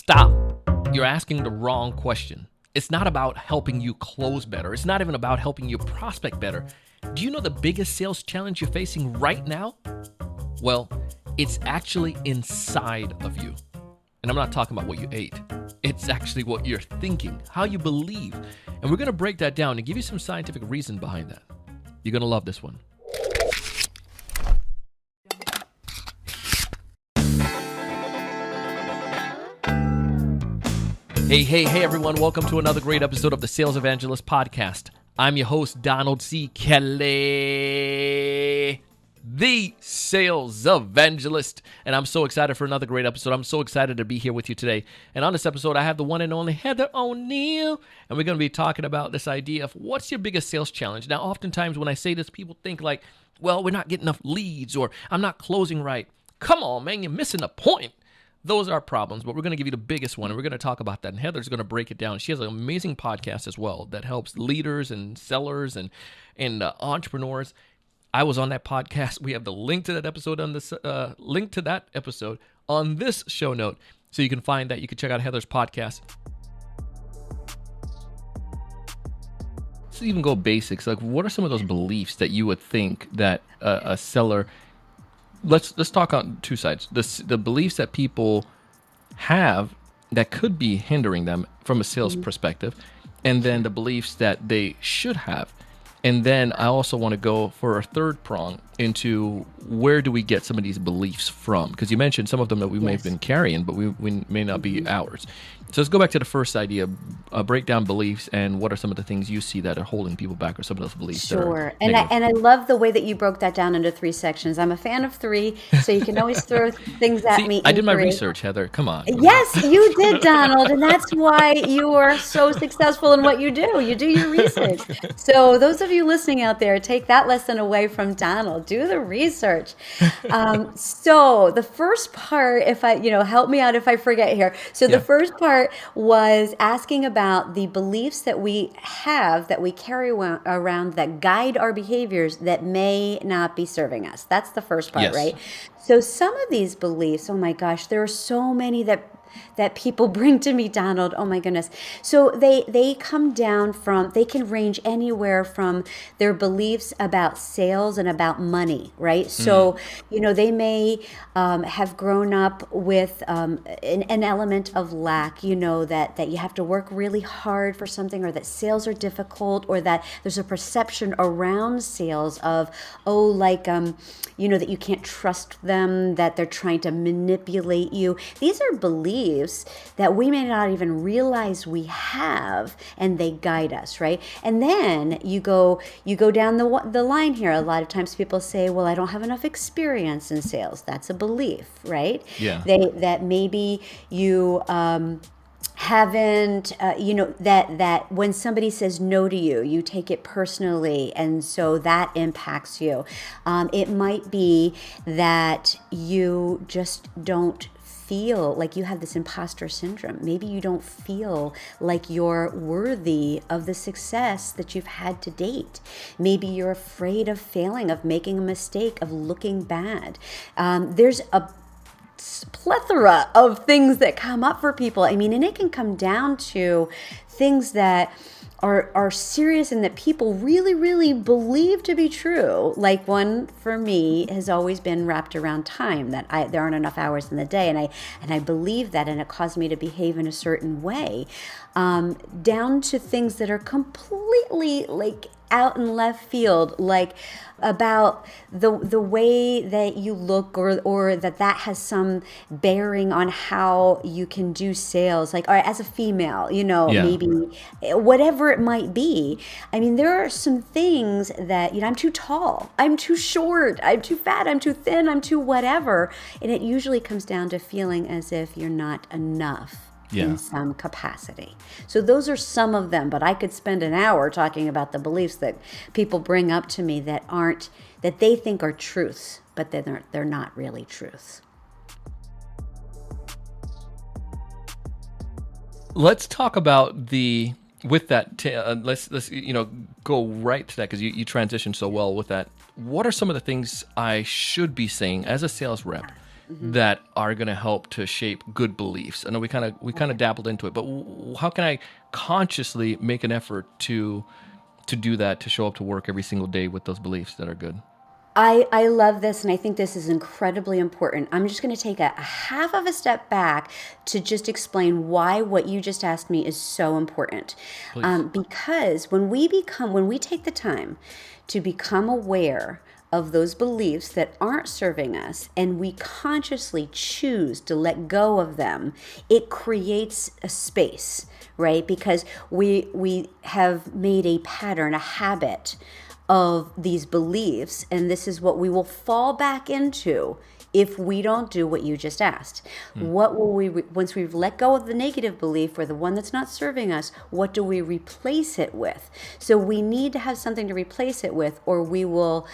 Stop. You're asking the wrong question. It's not about helping you close better. It's not even about helping you prospect better. Do you know the biggest sales challenge you're facing right now? Well, it's actually inside of you. And I'm not talking about what you ate. It's actually what you're thinking, how you believe. And we're going to break that down and give you some scientific reason behind that. You're going to love this one. Hey, everyone. Welcome to another great episode of the Sales Evangelist Podcast. I'm your host, Donald C. Kelly, the Sales Evangelist. And I'm so excited for another great episode. I'm so excited to be here with you today. And on this episode, I have the one and only Heather O'Neill. And we're going to be talking about this idea of what's your biggest sales challenge. Now, oftentimes when I say this, people think like, well, we're not getting enough leads or I'm not closing right. Come on, man, you're missing the point. Those are problems, but we're going to give you the biggest one, and we're going to talk about that. And Heather's going to break it down. She has an amazing podcast as well that helps leaders and sellers and entrepreneurs. I was on that podcast. We have the link to that episode on this on this show note, so you can find that. You can check out Heather's podcast. Let's even go basics. Like, what are some of those beliefs that you would think that a seller? Let's talk on two sides. The beliefs that people have that could be hindering them from a sales perspective, and then the beliefs that they should have. And then I also want to go for a third prong into where do we get some of these beliefs from? Because you mentioned some of them that we may have been carrying, but we may not be ours. So let's go back to the first idea, break down beliefs, and what are some of the things you see that are holding people back, or some of those beliefs. Sure. And I love the way that you broke that down into three sections. I'm a fan of three, so you can always throw things at me. I did my research, Heather. Come on. Yes, you did, Donald. And that's why you are so successful in what you do. You do your research. So those of you listening out there, take that lesson away from Donald. Do the research. So the first part, if I, help me out if I forget here. So the first part was asking about the beliefs that we have, that we carry around, that guide our behaviors that may not be serving us. That's the first part, right? So some of these beliefs, oh my gosh, there are so many that people bring to me, Donald. Oh my goodness. So they come down from, they can range anywhere from their beliefs about sales and about money, right? So, they may have grown up with an element of lack, that you have to work really hard for something, or that sales are difficult, or that there's a perception around sales of, that you can't trust them, that they're trying to manipulate you. These are beliefs that we may not even realize we have, and they guide us, right? And then you go down the line here. A lot of times people say, well, I don't have enough experience in sales. That's a belief, right? Yeah. That maybe you haven't, that when somebody says no to you, you take it personally, and so that impacts you. It might be that you just don't feel like you have this imposter syndrome. Maybe you don't feel like you're worthy of the success that you've had to date. Maybe you're afraid of failing, of making a mistake, of looking bad. There's a plethora of things that come up for people. I mean, and it can come down to things that are serious and that people really, really believe to be true. Like one for me has always been wrapped around time, that there aren't enough hours in the day, and I believe that, and it caused me to behave in a certain way, down to things that are completely like out in left field, like about the way that you look, or that has some bearing on how you can do sales, like, or as a female, maybe whatever it might be. I mean, there are some things that, I'm too tall, I'm too short, I'm too fat, I'm too thin, I'm too whatever. And it usually comes down to feeling as if you're not enough. In some capacity. So those are some of them, but I could spend an hour talking about the beliefs that people bring up to me that they think are truths, but they're not really truths. Let's talk about with that. Let's go right to that, because you transitioned so well with that. What are some of the things I should be saying as a sales rep that are going to help to shape good beliefs? I know we kind of dabbled into it, but how can I consciously make an effort to do that, to show up to work every single day with those beliefs that are good? I love this, and I think this is incredibly important. I'm just going to take a half of a step back to just explain why what you just asked me is so important. Please. Because when we take the time to become aware of those beliefs that aren't serving us, and we consciously choose to let go of them, it creates a space, right? Because we have made a pattern, a habit of these beliefs, and this is what we will fall back into if we don't do what you just asked. What will once we've let go of the negative belief or the one that's not serving us, what do we replace it with? So we need to have something to replace it with, or we will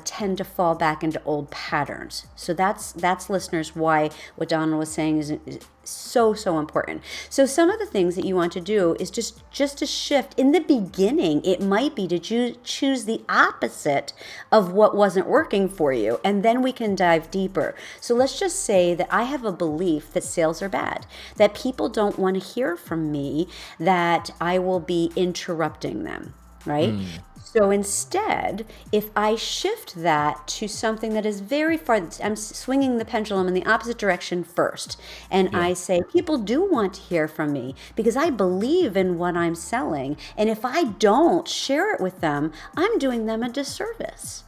tend to fall back into old patterns. So that's listeners, why what Donald was saying is so important. So some of the things that you want to do is just to shift. In the beginning, it might be to choose the opposite of what wasn't working for you, and then we can dive deeper. So let's just say that I have a belief that sales are bad, that people don't want to hear from me, that I will be interrupting them, right? So instead, if I shift that to something that is very far, I'm swinging the pendulum in the opposite direction first. And Yeah. I say, people do want to hear from me because I believe in what I'm selling. And if I don't share it with them, I'm doing them a disservice.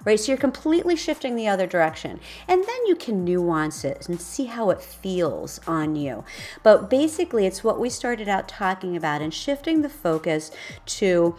Right? So you're completely shifting the other direction. And then you can nuance it and see how it feels on you. But basically, it's what we started out talking about, and shifting the focus to,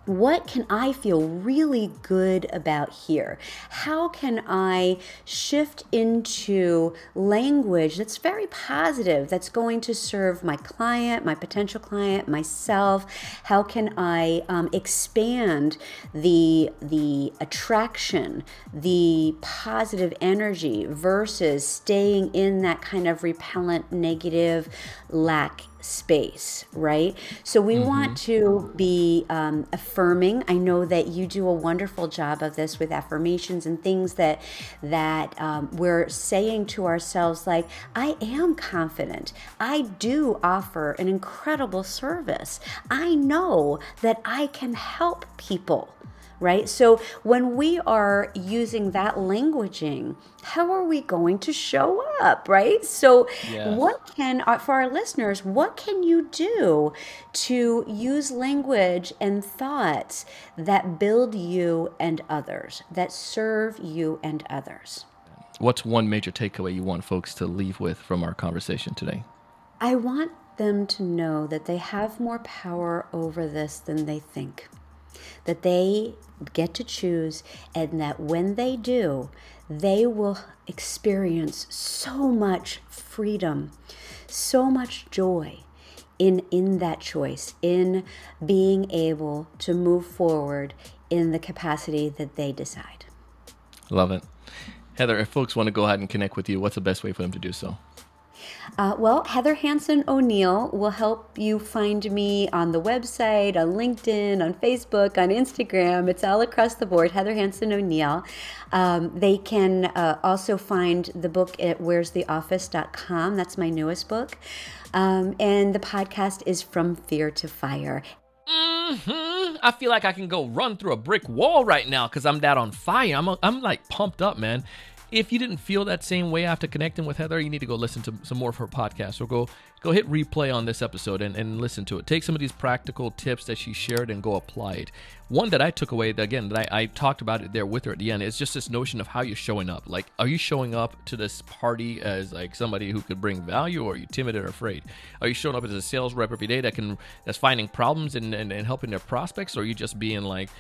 what can I feel really good about here? How can I shift into language that's very positive, that's going to serve my client, my potential client, myself? How can I expand the attraction, the positive energy, versus staying in that kind of repellent, negative, lack space, right? So we want to be affirming. I know that you do a wonderful job of this with affirmations and things that we're saying to ourselves, like, I am confident. I do offer an incredible service. I know that I can help people. Right? So when we are using that languaging, how are we going to show up? Right? So Yes. for our listeners, what can you do to use language and thoughts that build you and others, that serve you and others? What's one major takeaway you want folks to leave with from our conversation today? I want them to know that they have more power over this than they think, that they get to choose, and that when they do, they will experience so much freedom, so much joy in that choice, in being able to move forward in the capacity that they decide. Love it. Heather, if folks want to go ahead and connect with you, what's the best way for them to do so? Well, Heather Hansen O'Neill will help you find me on the website, on LinkedIn, on Facebook, on Instagram. It's all across the board, Heather Hansen O'Neill. They can also find the book at where'stheoffice.com. That's my newest book. And the podcast is From Fear to Fire. I feel like I can go run through a brick wall right now because I'm that on fire. I'm like pumped up, man. If you didn't feel that same way after connecting with Heather, you need to go listen to some more of her podcasts, or go hit replay on this episode and listen to it. Take some of these practical tips that she shared and go apply it. One that I took away, that I talked about it there with her at the end, is just this notion of how you're showing up. Like, are you showing up to this party as like somebody who could bring value, or are you timid or afraid? Are you showing up as a sales rep every day that's finding problems and helping their prospects, or are you just being like,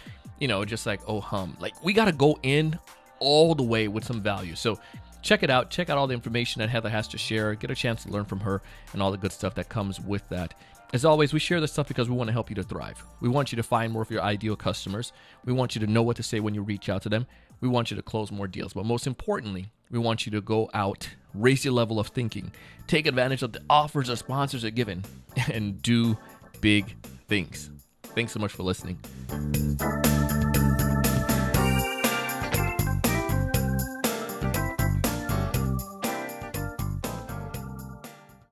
just like, oh hum? Like, we got to go in all the way with some value. So check it out. Check out all the information that Heather has to share. Get a chance to learn from her and all the good stuff that comes with that. As always, we share this stuff because we want to help you to thrive. We want you to find more of your ideal customers. We want you to know what to say when you reach out to them. We want you to close more deals. But most importantly, we want you to go out, raise your level of thinking, take advantage of the offers our sponsors are giving, and do big things. Thanks so much for listening.